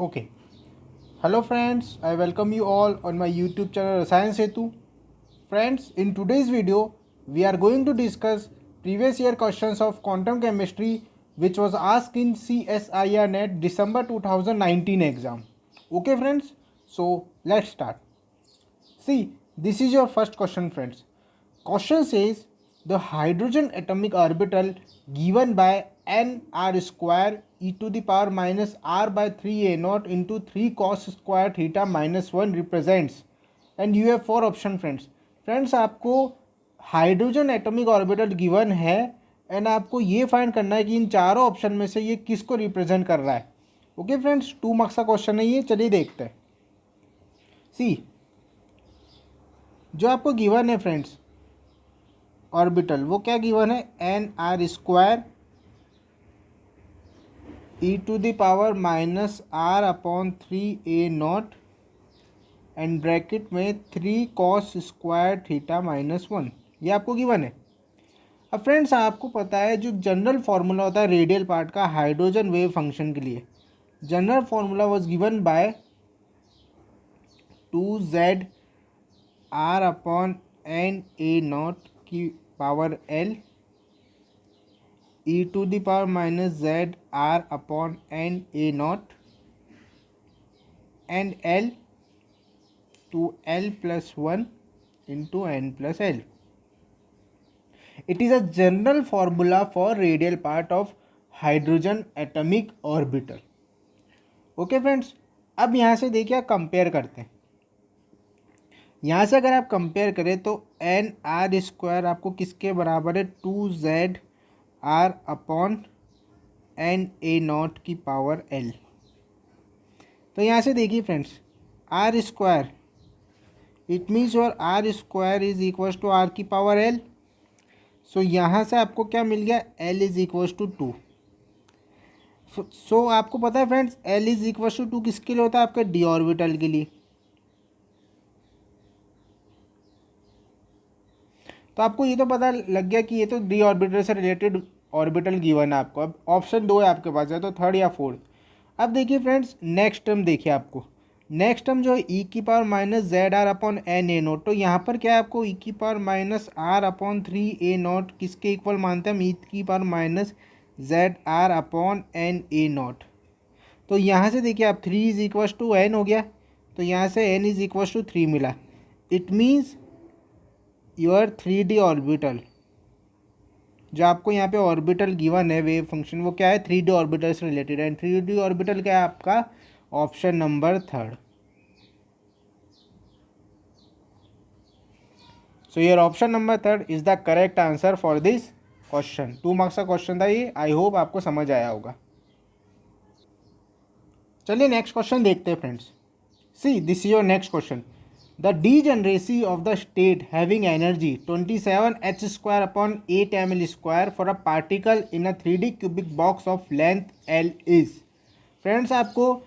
Okay. Hello friends, I welcome you all on my YouTube channel Rasayan Setu. Friends, in today's video, we are going to discuss previous year questions of quantum chemistry which was asked in CSIR NET December 2019 exam. Okay friends, so let's start. See, this is your first question friends. Question says the hydrogen atomic orbital given by nr square e to the power minus r by 3 a naught into 3 cos square theta minus 1 represents, and you have four option friends. Friends आपको hydrogen atomic orbital given है and आपको ये find करना है कि इन चारों option में से ये किसको रिप्रेजेंट कर रहा है. ओके फ्रेंड्स, 2 मार्क्स का क्वेश्चन है ये. चलिए देखते हैं. सी, जो आपको गिवन है फ्रेंड्स ऑर्बिटल, वो क्या गिवन है, N R square E to the power minus R upon 3 a naught and bracket में 3 cos स्क्वायर थीटा माइनस 1. ये आपको गिवन है. अब फ्रेंड्स आपको पता है जो जनरल फार्मूला होता है रेडियल पार्ट का हाइड्रोजन वेव फंक्शन के लिए, general formula was given by 2z r upon N A naught की power l e to the power minus z r upon N A naught and l to l plus 1 into n plus l. It is a general formula for radial part of hydrogen atomic orbital. Okay friends, अब यहाँ से देखिए आप compare करते हैं. यहाँ से अगर आप कंपेयर करें तो एन आर स्क्वायर आपको किसके बराबर है, 2z r upon N A naught की पावर l. तो यहाँ से देखिए friends, R square it means your R square is equals to R की पावर l. सो यहाँ से आपको क्या मिल गया, l is equals to 2. So आपको पता है friends l is equals to 2 किसके लिए होता है, आपके डी ऑर्बिटल के लिए. तो आपको ये तो पता लग गया कि ये तो डी ऑर्बिटल से रिलेटेड ऑर्बिटल गिवन है आपको. अब ऑप्शन 2 है आपके पास, है तो थर्ड या फोर्थ. अब देखिए फ्रेंड्स नेक्स्ट टर्म देखिए, आपको नेक्स्ट टर्म जो है ई की power minus Z R upon N A naught. तो यहाँ पर क्या है, आपको ई की power minus R upon 3 a naught किसके इक्वल मानते हैं हम, ई की power minus Z R upon N A naught. तो यहाँ से देखिए आप 3 इज इक्वल्स टू एन हो गया, तो यहाँ से n इज इक्वल्स टू 3 मिला. It means your 3D orbital, जो आपको यहाँ पे ऑर्बिटल गिवन है वेव फंक्शन, वो क्या है 3D ऑर्बिटल से रिलेटेड है. एंड 3D ऑर्बिटल क्या है आपका, option number 3. So your option number 3 is the correct answer for this question. 2 marks का क्वेश्चन था ये. आई होप आपको समझ आया होगा. चलिए नेक्स्ट क्वेश्चन देखते हैं friends. See, this is your next question. The degeneracy of the state having energy 27h square upon 8ml square for a particle in a 3D cubic box of length l is. Friends आपको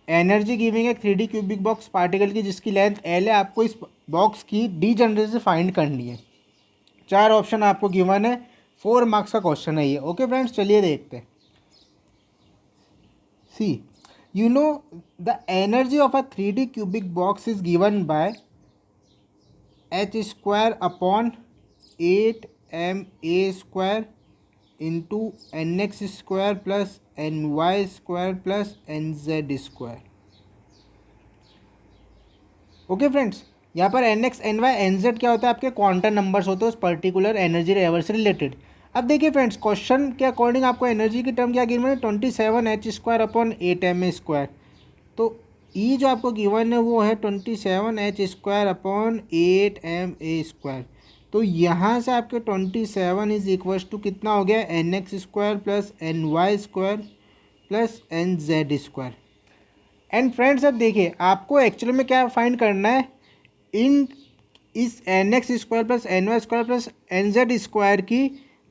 energy giving एक 3D cubic box particle की जिसकी length l है. आपको इस box की degeneracy find करनी है. 4 ऑप्शन आपको गिवन है. 4 मार्क्स का क्वेश्चन है ये. ओके फ्रेंड्स, चलिए देखते हैं. सी, you know the energy of a 3D cubic box is given by h square upon 8ma square into nx square plus ny square plus nz square. Okay friends, यहाँ पर nx ny nz क्या होता है, आपके quantum numbers होते हैं उस particular energy level से रिलेटेड. अब देखिए फ्रेंड्स क्वेश्चन के अकॉर्डिंग आपको एनर्जी की टर्म क्या गिवन है, 27h square upon 8ma square. तो ई जो आपको गिवन है वो है 27h square upon 8ma square. तो यहाँ से आपके 27 इज इक्वल्स टू कितना हो गया, nx square plus ny square plus nz square. And friends अब देखिए आपको एक्चुअली में क्या फाइंड करना है, इन इस nx square plus ny square plus nz square की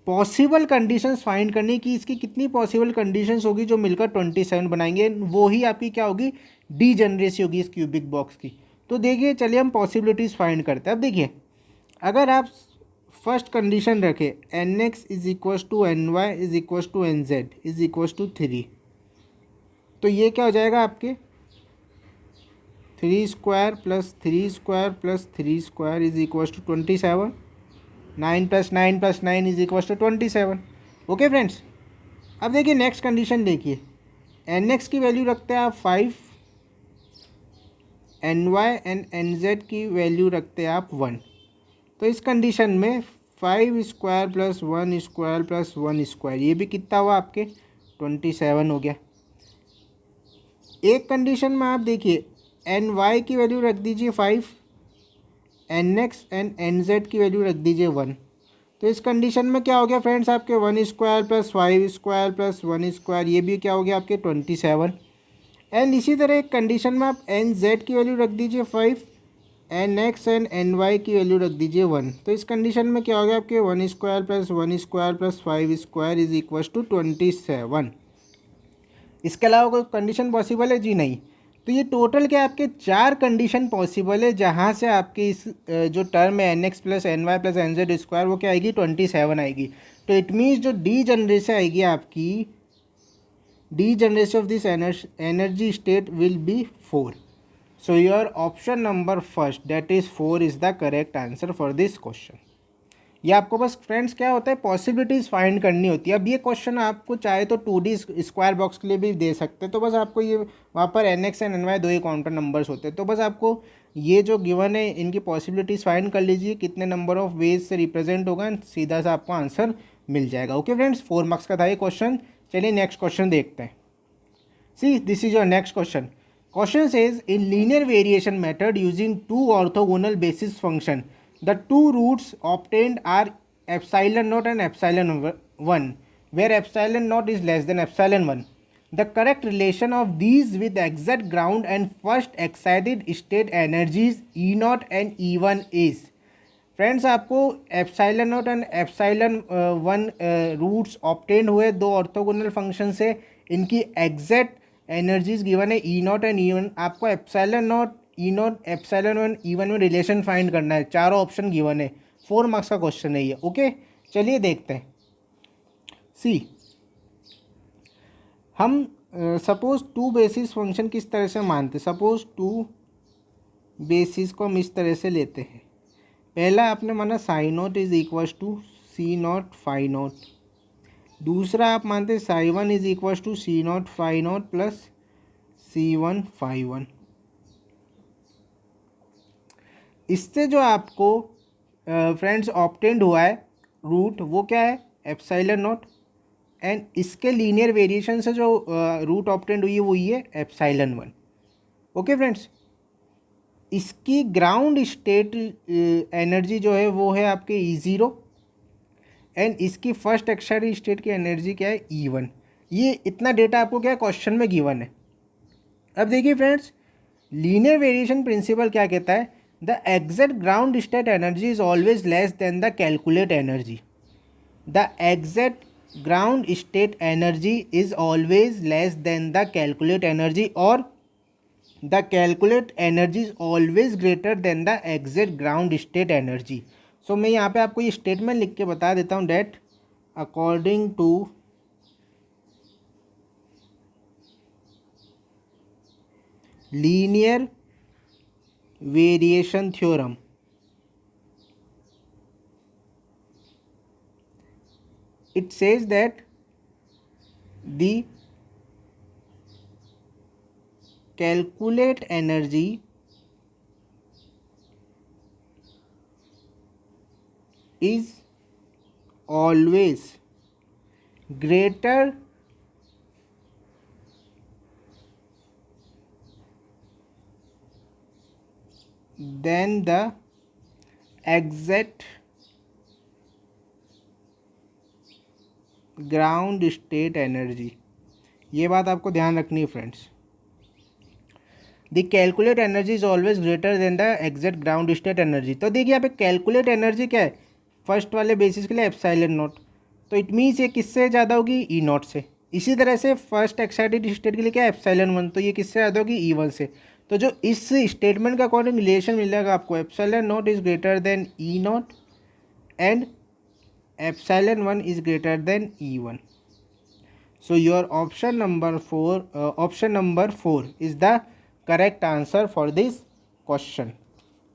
पॉसिबल कंडीशंस फाइंड करनी कि इसकी कितनी पॉसिबल कंडीशंस होगी जो मिलकर 27 बनाएंगे. वो ही आपकी क्या होगी, डीजेनरेसी होगी इस क्यूबिक बॉक्स की. तो देखिए चलिए हम पॉसिबिलिटीज़ फाइंड करते हैं. अब देखिए अगर आप फर्स्ट कंडीशन रखें nx is equals to ny is equals to nz is equals to 3, तो ये क्या हो जाएगा आपके 3 square plus 3 square plus 3 square is equal to 27। 9 plus 9 plus 9 is equal to 27। Okay friends, अब देखिए नेक्स्ट कंडीशन देखिए, एन एक्स की वैल्यू रखते हैं आप 5, N Y and N Z की वैल्यू रखते हैं आप 1। तो इस कंडीशन में 5 square plus 1 square plus 1 square, ये भी कितना हुआ आपके 27 हो गया। एक कंडीशन में आप देखिए एन वाई की वैल्यू रख दीजिए 5, N X and N Z की वैल्यू रख दीजिए 1। तो इस कंडीशन में क्या हो गया फ्रेंड्स आपके 1 square plus 5 square plus 1 square, ये भी क्या हो गया आपके 27। एंड इसी तरह एक कंडीशन में आप एन जेड की वैल्यू रख दीजिए 5, N X and N Y की वैल्यू रख दीजिए 1। तो इस कंडीशन में क्या हो गया आपके 1 square plus 1 square plus 5 square is equal to 27। इसके अलावा कोई कंडीशन पॉसिबल है जी नहीं। तो ये टोटल क्या आपके 4 कंडीशन पॉसिबल है जहाँ से आपकी इस जो टर्म है N X plus N Y plus N Z square वो क्या आएगी 27 आएगी। तो इट मीन्स जो डी जनरेशन आएगी आपकी, degeneration of this energy state will be 4। So your option number first that is 4 is the correct answer for this question. ये आपको बस फ्रेंड्स क्या होता है पॉसिबिलिटीज़ फाइंड करनी होती है। अब ये क्वेश्चन आपको चाहे तो 2D स्क्वायर बॉक्स के लिए भी दे सकते हैं। तो बस आपको ये वहाँ पर N X and N Y 2 ही काउंटर नंबर्स होते हैं। तो बस आपको ये जो गिवन है इनकी पॉसिबिलिटीज़ फाइंड कर लीजिए, कितने नंबर ऑफ वेज से रिप्रेजेंट होगा, सीधा सा आपको आंसर मिल जाएगा। ओके फ्रेंड्स, 4 मार्क्स का था ये क्वेश्चन। चलिए नेक्स्ट क्वेश्चन देखते हैं। सी this is your next question. Question says in linear variation method using two orthogonal basis function, the two roots obtained are epsilon naught and epsilon 1, where epsilon naught is less than epsilon 1. The correct relation of these with exact ground and first excited state energies E naught and E1 is. Friends आपको epsilon naught and epsilon 1 roots obtain हुए दो orthogonal function से, इनकी exact energies given है ई not and E one. आपको epsilon not E not epsilon one E one में relation find करना है। चारों ऑप्शन गिवन है, 4 मार्क्स का क्वेश्चन है ये। ओके चलिए देखते हैं। सी हम सपोज 2 बेसिस फंक्शन किस तरह से मानते हैं। सपोज 2 बेसिस को हम इस तरह से लेते हैं। पहला आपने माना psi naught is equal to C naught phi naught. दूसरा आप मानते psi one is equal to C naught phi naught plus C one phi one. इससे जो आपको फ्रेंड्स ऑब्टेंड हुआ है रूट वो क्या है एप्साइलन नॉट, एंड इसके लीनियर वेरिएशन से जो रूट ऑब्टेंड हुई है वो ये एप्साइलन वन। ओके फ्रेंड्स, इसकी ग्राउंड स्टेट एनर्जी जो है वो है आपके E0 एंड इसकी फर्स्ट एक्साइटेड स्टेट की एनर्जी क्या है E1। ये इतना डेटा आपको क्या है क्वेश्चन में गिवन है। अब देखिए फ्रेंड्स, लीनियर वेरिएशन प्रिंसिपल क्या कहता है, the exact ground state energy is always less than the calculate energy. The exact ground state energy is always less than the calculate energy, और the calculate energy is always greater than the exact ground state energy. So मैं यहाँ पे आपको ये statement लिख के बता देता हूँ that according to linear variation theorem, it says that the calculate energy is always greater than the exact ground state energy। ये बात आपको ध्यान रखनी है friends. The calculate energy is always greater than the exact ground state energy. तो देखिए यहाँ पे कैलकुलेट एनर्जी क्या है, फर्स्ट वाले बेसिस के लिए एप्साइलन नॉट, तो इट मीन्स ये किससे ज़्यादा होगी ई नॉट से। इसी तरह से फर्स्ट एक्साइटेड स्टेट के लिए क्या है एप्साइलन वन, तो ये किससे ज़्यादा होगी ई वन से। तो जो इस स्टेटमेंट का अकॉर्डिंग रिलेशन मिलेगा आपको, epsilon not is greater than E not and epsilon one is greater than E one. So your option number 4 is the correct answer for this question.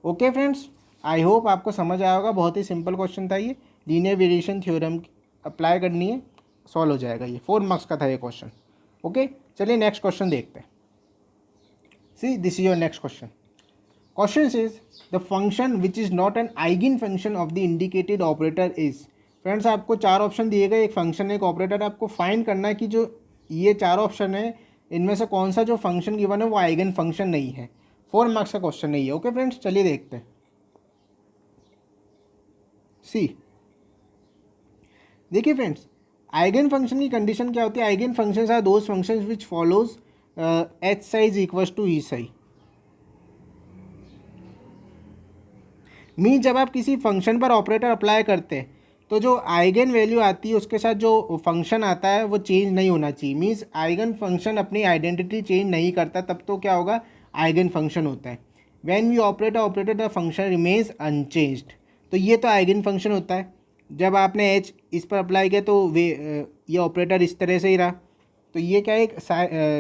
Okay friends, I hope आपको समझ आया होगा। बहुत ही simple question था ये, linear variation theorem apply करनी है, solve हो जाएगा। ये 4 मार्क्स का था ये क्वेश्चन। ओके, चलिए नेक्स्ट क्वेश्चन देखते हैं। सी this is your next question. Question is the function which is not an eigen function of the indicated operator is. Friends, आपको 4 ऑप्शन दिए गए, एक फंक्शन एक ऑपरेटर, आपको फाइंड करना है कि जो ये 4 ऑप्शन है इनमें से कौन सा जो फंक्शन गिवन है वो आइगन फंक्शन नहीं है। 4 मार्क्स का क्वेश्चन नहीं है। ओके फ्रेंड्स, चलिए देखते हैं। सी देखिए फ्रेंड्स, आइगन फंक्शन की कंडीशन क्या होती है? Eigen functions are those functions which follows H psi equals to E psi. Mean जब आप किसी फंक्शन पर ऑपरेटर अप्लाई करते हैं तो जो आइगन वैल्यू आती है उसके साथ जो फंक्शन आता है वो चेंज नहीं होना चाहिए। मीन्स आइगन फंक्शन अपनी आइडेंटिटी चेंज नहीं करता, तब तो क्या होगा? आइगन फंक्शन होता है। When we operator the function remains unchanged, तो ये तो आइगन फंक्शन होता है। जब आपने एच इस पर अप्लाई किया तो ये ऑपरेटर इस तरह से ही रहा, तो ये क्या है? एक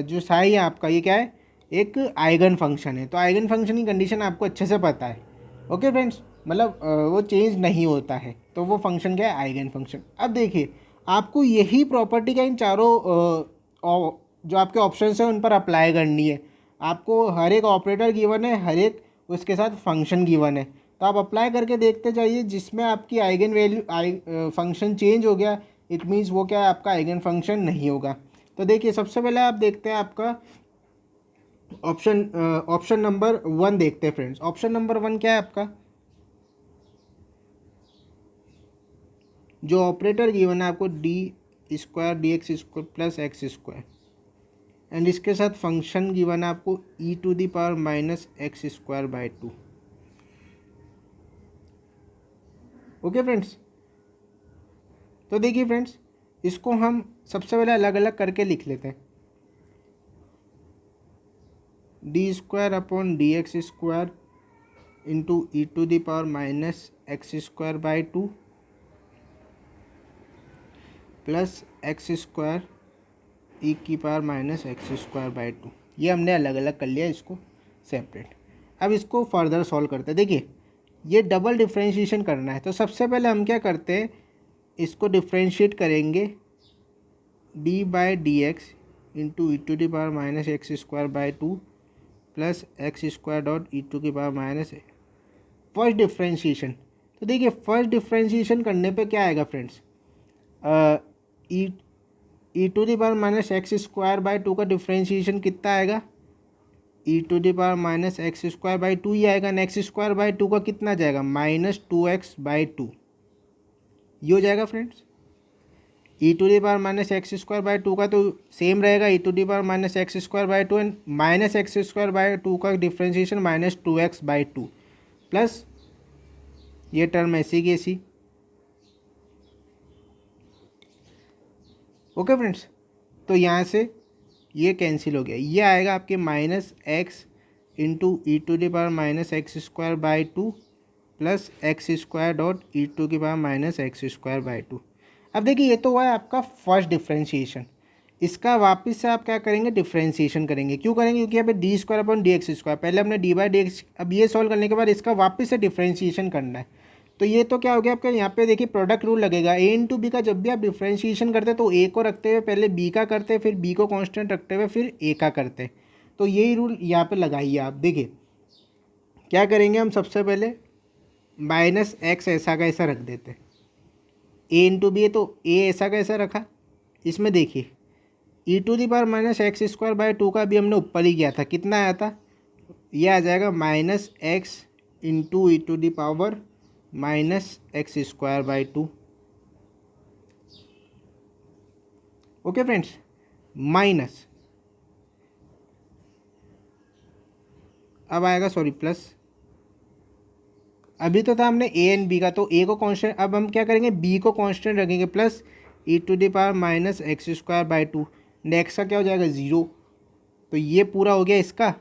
जो साई है आपका, ये क्या है? एक आइगन फंक्शन है। तो आइगन फंक्शन की कंडीशन आपको अच्छे से पता है। ओके फ्रेंड्स, मतलब वो चेंज नहीं होता है, तो वो फंक्शन क्या है? Eigen function. अब देखिए, आपको यही प्रॉपर्टी का इन चारों जो आपके ऑप्शंस हैं उन पर अप्लाई करनी है। आपको हर एक ऑपरेटर गिवन है, हर एक उसके साथ फंक्शन गिवन है, तो आप अप्लाई करके देखते जाइए। जिसमें आपकी आइगन वैल्यू फंक्शन चेंज हो गया, इट मीन्स वो क्या है? आपका आइगन फंक्शन नहीं होगा। तो देखिए, सबसे पहले आप देखते हैं आपका ऑप्शन नंबर 1 देखते हैं फ्रेंड्स। ऑप्शन नंबर 1 क्या है आपका? जो ऑपरेटर गिवन है आपको d² dx² plus x², and इसके साथ फंक्शन गिवन है आपको e⁻⁻x²/2। ओके फ्रेंड्स, तो देखिए फ्रेंड्स, इसको हम सबसे पहले अलग अलग करके लिख लेते हैं। d²/dx² into e⁻⁻x²/2 plus x² e⁻⁻x²/2। ये हमने अलग अलग कर लिया इसको सेपरेट। अब इसको फर्दर सॉल्व करते हैं। देखिए, ये डबल डिफ्रेंशिएशन करना है, तो सबसे पहले हम क्या करते हैं? इसको डिफ्रेंशिएट करेंगे d/dx into e⁻⁻x²/2 plus x².e⁻⁻। First differentiation, तो देखिए फर्स्ट डिफ्रेंशिएशन करने पे क्या आएगा फ्रेंड्स? e⁻⁻x²/2 का डिफ्रेंशिएशन कितना आएगा? e⁻⁻x²/2 ही आएगा। x²/2 का कितना जाएगा? -2x/2। ये हो जाएगा फ्रेंड्स। e⁻⁻x²/2 का तो सेम रहेगा, e⁻⁻x²/2 एंड -x²/2 का डिफ्रेंशिएशन -2x/2 प्लस ये टर्म ऐसी की ऐसी। ओके फ्रेंड्स, तो यहाँ से ये कैंसिल हो गया, ये आएगा आपके -x into e⁻⁻x²/2 plus x².e⁻⁻x²/2। अब देखिए, ये तो हुआ है आपका फर्स्ट डिफ्रेंशिएशन। इसका वापस से आप क्या करेंगे? डिफ्रेंशिएशन करेंगे। क्यों करेंगे? क्योंकि यहाँ पे d²/dx², पहले हमने d/dx, अब ये सॉल्व करने के बाद इसका वापस से डिफ्रेंशिएशन करना है। तो ये तो क्या हो गया आपका? यहाँ पे देखिए प्रोडक्ट रूल लगेगा। a इंटू बी का जब भी आप डिफ्रेंशिएशन करते हैं तो a को रखते हुए पहले b का करते हैं, फिर b को कांस्टेंट रखते हुए फिर a का करते हैं। तो यही रूल यहाँ पे लगाइए आप। देखिए क्या करेंगे हम? सबसे पहले -x ऐसा का ऐसा रख देते हैं। a इंटू बी है तो a ऐसा का ऐसा रखा। इसमें देखिए e⁻⁻x²/2 का भी हमने ऊपर ही किया था, कितना आया था? ये आ जाएगा -x into e⁻⁻x²/2। Okay friends, minus, अब आएगा प्लस। अभी तो था हमने a एंड b का, तो a को कांस्टेंट, अब हम क्या करेंगे? b को कांस्टेंट रखेंगे प्लस e⁻⁻x²/2। नेक्स्ट का क्या हो जाएगा? 0। तो ये पूरा हो गया इसका,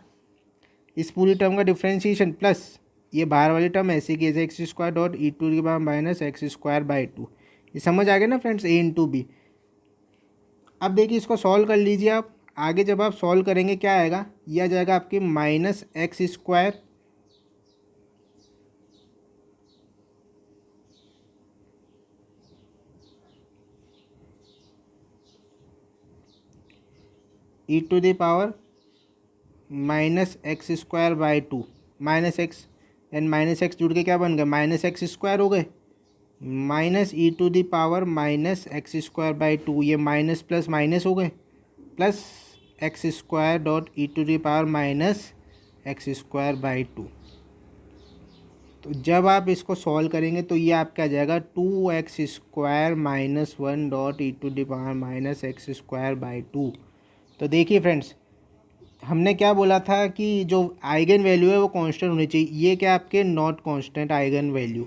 इस पूरी टर्म का डिफ्रेंशिएशन प्लस ये बाहर वाली टर्म ऐसे की ऐसे x².e⁻⁻x²/2। ये समझ आ गया ना फ्रेंड्स? a into B. अब देखिए इसको सॉल्व कर लीजिए आप। आगे जब आप सॉल्व करेंगे क्या आएगा, ये आ जाएगा आपकी -x² e⁻, -x²/2, -x and -x जुड़ के क्या बन गया, -x² हो गए, -e⁻−x²/2, ये माइनस प्लस माइनस हो गए, प्लस x² (e⁻−x²/2। तो जब आप इसको सॉल्व करेंगे तो ये आपका आ जाएगा 2x² - 1 तो देखिए फ्रेंड्स, हमने क्या बोला था कि जो आइगन वैल्यू है वो कांस्टेंट होनी चाहिए, ये क्या आपके नॉट कांस्टेंट आइगन वैल्यू,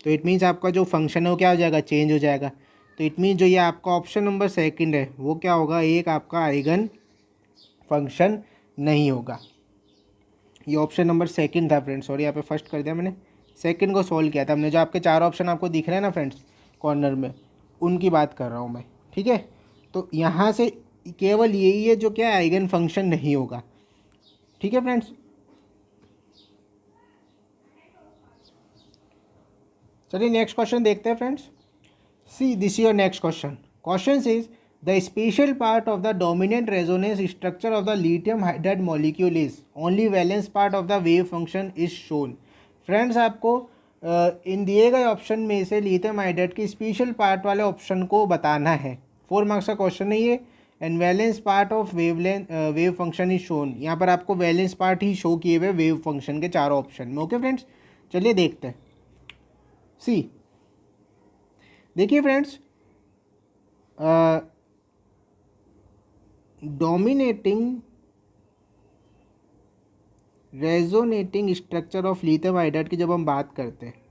तो इट मीन्स आपका जो फंक्शन है वो क्या हो जाएगा, चेंज हो जाएगा। तो इट मीन्स जो ये आपका ऑप्शन नंबर सेकंड है वो क्या होगा, एक आपका आइगन फंक्शन नहीं होगा। ये ऑप्शन नंबर सेकंड था फ्रेंड्स, सॉरी यहाँ पे फर्स्ट कर दिया मैंने, सेकंड को सॉल्व किया था हमने। जो आपके चार ऑप्शन आपको दिख रहे हैं ना फ्रेंड्स कॉर्नर में, उनकी बात कर रहा हूँ मैं, ठीक है। तो यहाँ से केवल यही है जो क्या है, आइगन फंक्शन नहीं होगा, ठीक है फ्रेंड्स। चलिए नेक्स्ट क्वेश्चन देखते हैं friends. See this your next question. Question is the special part of the dominant resonance structure of the lithium hydride molecule is only valence part of the wave function is shown. Friends आपको इन दिए गए option में से lithium hydride के special part वाले option को बताना है। 4 मार्क्स का क्वेश्चन नहीं है। And valence part of wave function is shown, यहाँ पर आपको वैलेंस पार्ट ही शो किए हुए वेव फंक्शन के चारों ऑप्शन में। ओके फ्रेंड्स, चलिए देखते हैं। सी देखिए friends, dominating resonating structure of lithium hydride की जब हम बात करते हैं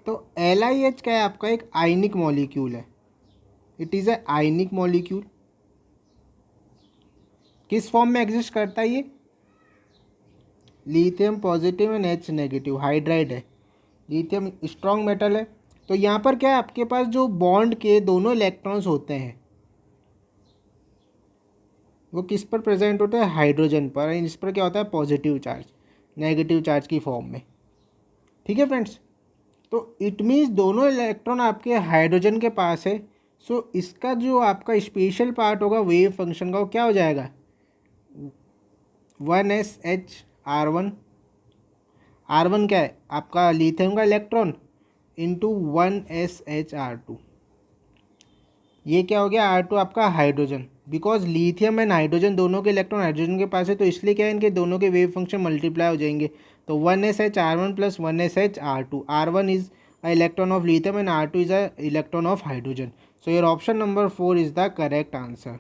तो LiH क्या है, आपका एक आयनिक मॉलिक्यूल है। It is a ionic molecule. किस फॉर्म में एग्जिस्ट करता है ये, lithium positive and H negative hydride है। लिथियम स्ट्रॉन्ग मेटल है। तो यहाँ पर क्या है, आपके पास जो बॉन्ड के दोनों इलेक्ट्रॉन्स होते हैं वो किस पर प्रेजेंट होते हैं, हाइड्रोजन पर। इस पर क्या होता है, पॉजिटिव चार्ज, नेगेटिव चार्ज की फॉर्म में, ठीक है फ्रेंड्स। तो इट मीन्स दोनों इलेक्ट्रॉन आपके हाइड्रोजन के पास है। सो इसका जो आपका स्पेशल पार्ट होगा वेव फंक्शन का, वो क्या हो जाएगा, 1SHR1। R1 क्या है, आपका लिथियम का इलेक्ट्रॉन इंटू 1SHR2। ये क्या हो गया, R2 आपका hydrogen. Because lithium and hydrogen दोनों के इलेक्ट्रॉन हाइड्रोजन के पास है, तो इसलिए क्या है, इनके दोनों के वेव फंक्शन मल्टीप्लाई हो जाएंगे। तो 1SHR1 + 1SHR2। R1 is a electron of lithium and R2 is a electron of hydrogen. So your option number 4 is the correct answer.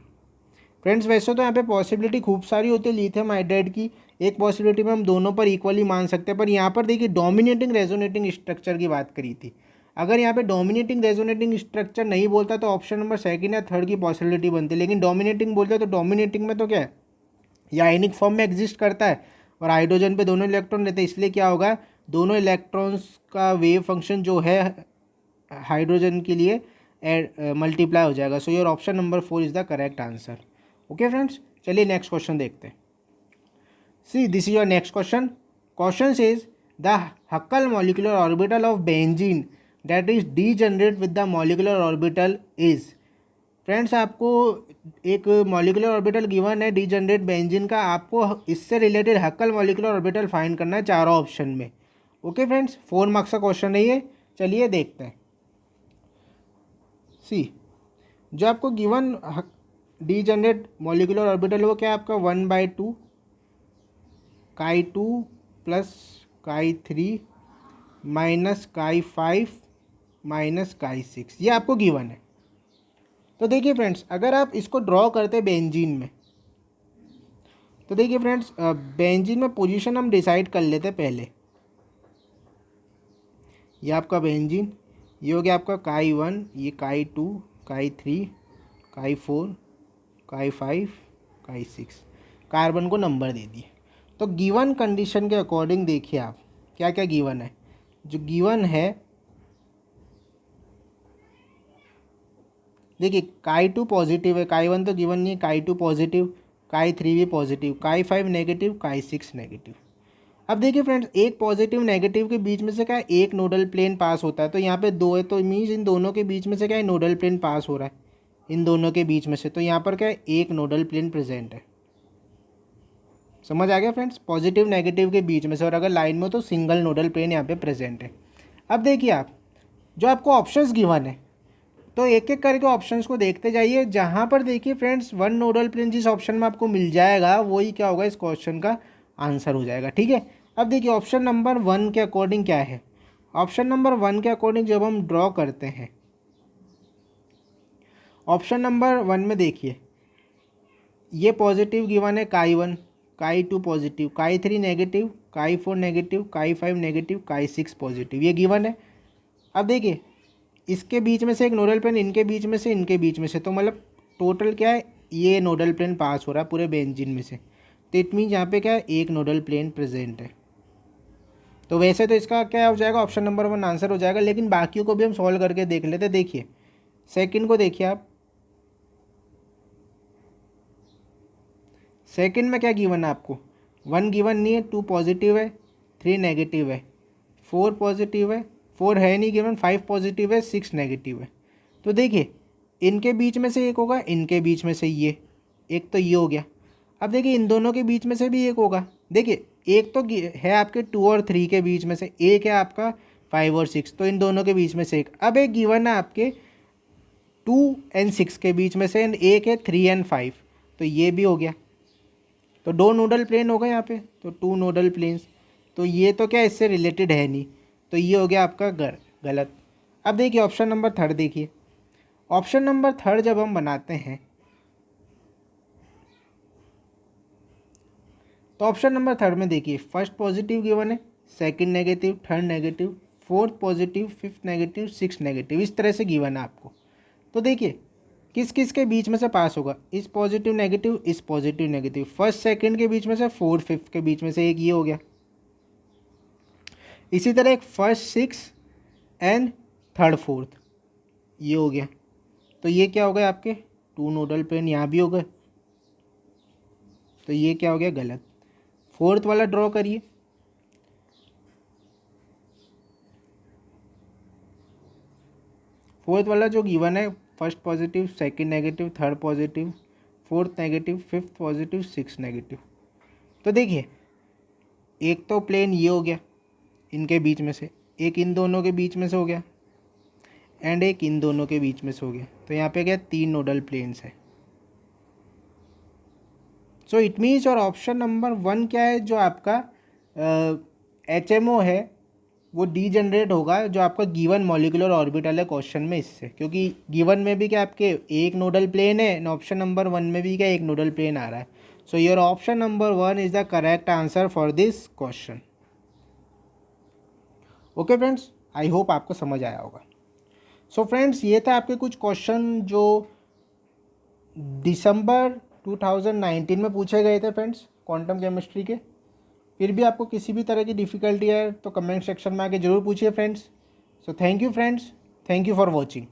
Friends वैसे तो यहाँ पे पॉसिबिलिटी खूब सारी होती है लिथियम हाइड्राइड की। एक पॉसिबिलिटी में हम दोनों पर इक्वली मान सकते हैं, पर यहाँ पर देखिए डोमिनेटिंग रेजोनेटिंग स्ट्रक्चर की बात करी थी। अगर यहाँ पे डोमिनेटिंग रेजोनेटिंग स्ट्रक्चर नहीं बोलता तो ऑप्शन नंबर सेकंड या थर्ड की पॉसिबिलिटी बनती है, लेकिन डोमिनेटिंग बोलता है तो डोमिनेटिंग में तो क्या है, ये आयनिक फॉर्म में एग्जिस्ट करता है और हाइड्रोजन पे दोनों इलेक्ट्रॉन रहते हैं, इसलिए क्या होगा, दोनों इलेक्ट्रॉन्स का वेव फंक्शन जो है हाइड्रोजन के लिए मल्टीप्लाई हो जाएगा। सो your option number 4 is the correct answer. Okay friends, चलिए नेक्स्ट क्वेश्चन देखते हैं। सी this is your next question. Question is the हक्कल molecular orbital of benzene that is degenerate with the molecular orbital is. Friends आपको एक molecular orbital given है degenerate benzene का, आपको इससे related हक्कल molecular orbital find करना है चारों ऑप्शन में। ओके फ्रेंड्स, 4 मार्क्स का क्वेश्चन नहीं है। चलिए देखते हैं। सी जो आपको गिवन डीजनरेट मॉलिक्यूलर ऑर्बिटल वो क्या है, आपका 1/2 Chi2 + Chi3 - Chi5 - Chi6, ये आपको गिवन है। तो देखिए फ्रेंड्स, अगर आप इसको ड्रॉ करते बेंजीन में, तो देखिए फ्रेंड्स बेंजीन में पोजीशन हम डिसाइड कर लेते पहले। ये आपका बेंजीन, ये हो गया आपका Chi1, ये Chi2, Chi3, Chi4, Chi5, Chi6, carbon को नंबर दे दिए। तो गिवन कंडीशन के अकॉर्डिंग देखिए आप क्या क्या गिवन है। जो गिवन है देखिए, काई 2 पॉजिटिव है, काई 1 तो गिवन नहीं है, काई 2 पॉजिटिव, काई 3 भी पॉजिटिव, काई 5 नेगेटिव, काई 6 नेगेटिव। अब देखिए फ्रेंड्स, एक पॉजिटिव नेगेटिव के बीच में से क्या है, एक नोडल प्लेन पास होता है। तो यहाँ पे 2 है, तो मीन्स इन दोनों के बीच में से क्या है, नोडल प्लेन पास हो रहा है इन दोनों के बीच में से। तो यहाँ पर क्या है, एक नोडल प्लेन प्रेजेंट है। समझ आ गया फ्रेंड्स, पॉजिटिव नेगेटिव के बीच में से, और अगर लाइन में हो तो सिंगल नोडल प्लेन यहाँ पे प्रेजेंट है। अब देखिए आप, जो आपको ऑप्शंस गिवन है, तो एक एक करके ऑप्शंस को देखते जाइए। जहाँ पर देखिए फ्रेंड्स, वन नोडल प्लेन जिस ऑप्शन में आपको मिल जाएगा वही क्या होगा, इस क्वेश्चन का आंसर हो जाएगा। ठीक है, अब देखिए ऑप्शन नंबर 1 के अकॉर्डिंग क्या है। ऑप्शन नंबर 1 के अकॉर्डिंग जब हम ड्रॉ करते हैं, ऑप्शन नंबर 1 में देखिए, ये पॉजिटिव गिवन है काई 1, काई 2 पॉजिटिव, काई 3 नेगेटिव, काई 4 नेगेटिव, काई 5 नेगेटिव, काई 6 पॉजिटिव, ये गिवन है। अब देखिए, इसके बीच में से एक नोडल प्लेन, इनके बीच में से, इनके बीच में से, तो मतलब टोटल क्या है, ये नोडल प्लेन पास हो रहा है पूरे बेंजीन में से। तो इट मीन यहाँ पे क्या है, एक नोडल प्लेन प्रेजेंट है। तो वैसे तो इसका क्या हो जाएगा, ऑप्शन नंबर 1 आंसर हो जाएगा, लेकिन बाकियों को भी हम सॉल्व करके देख लेते। देखिए सेकंड को देखिए आप, सेकंड में क्या गिवन है आपको, 1 गिवन नहीं है, 2 पॉजिटिव है, 3 नेगेटिव है, 4 पॉजिटिव है, 4 है नहीं गिवन, 5 पॉजिटिव है, 6 नेगेटिव है। तो देखिए इनके बीच में से एक होगा, इनके बीच में से ये एक, तो ये हो गया। अब देखिए इन दोनों के बीच में से भी एक होगा। देखिए एक तो है आपके 2 और 3 के बीच में से, एक है आपका 5 और 6, तो इन दोनों के बीच में से एक। अब एक गिवन है आपके 2 और 6 के बीच में से, एक है 3 और 5, तो ये भी हो गया। तो 2 नोडल प्लेन हो गए यहाँ पे, तो 2 नोडल प्लेन्स। तो ये तो क्या इससे रिलेटेड है नहीं, तो ये हो गया आपका गलत। अब देखिए ऑप्शन नंबर 3 देखिए, ऑप्शन नंबर 3 जब हम बनाते हैं, तो ऑप्शन नंबर 3 में देखिए, फर्स्ट पॉजिटिव गिवन है, second negative, third negative, fourth positive, fifth negative, six negative, इस तरह से गिवन है आपको। तो देखिए किस किस के बीच में से पास होगा, इस पॉजिटिव नेगेटिव, इस पॉजिटिव नेगेटिव, फर्स्ट सेकंड के बीच में से, फोर्थ फिफ्थ के बीच में से एक, ये हो गया। इसी तरह एक first six and third fourth, ये हो गया। तो ये क्या हो गया आपके 2 नोडल प्लेन, यहाँ भी हो गए। तो ये क्या हो गया, गलत। फोर्थ वाला ड्रॉ करिए, फोर्थ वाला जो गिवन है, first positive, second negative, third positive, fourth negative, fifth positive, six negative. तो देखिए एक तो प्लेन ये हो गया इनके बीच में से, एक इन दोनों के बीच में से हो गया, एंड एक इन दोनों के बीच में से हो गया। तो यहाँ पे क्या 3 नोडल प्लेन्स है। सो इट मीन्स और ऑप्शन नंबर 1 क्या है, जो आपका HMO है वो डी जनरेट होगा, जो आपका गिवन मॉलिक्यूलर ऑर्बिटल है क्वेश्चन में, इससे। क्योंकि गिवन में भी क्या आपके एक नोडल प्लेन है, ऑप्शन नंबर 1 में भी क्या एक नोडल प्लेन आ रहा है। सो your option number 1 is the correct answer for this question. Okay friends, I hope आपको समझ आया होगा। सो फ्रेंड्स, ये था आपके कुछ क्वेश्चन जो दिसंबर 2019 में पूछे गए थे फ्रेंड्स, क्वांटम केमिस्ट्री के। फिर भी आपको किसी भी तरह की डिफ़िकल्टी है तो कमेंट सेक्शन में आके ज़रूर पूछिए friends. So thank you friends, thank you for watching.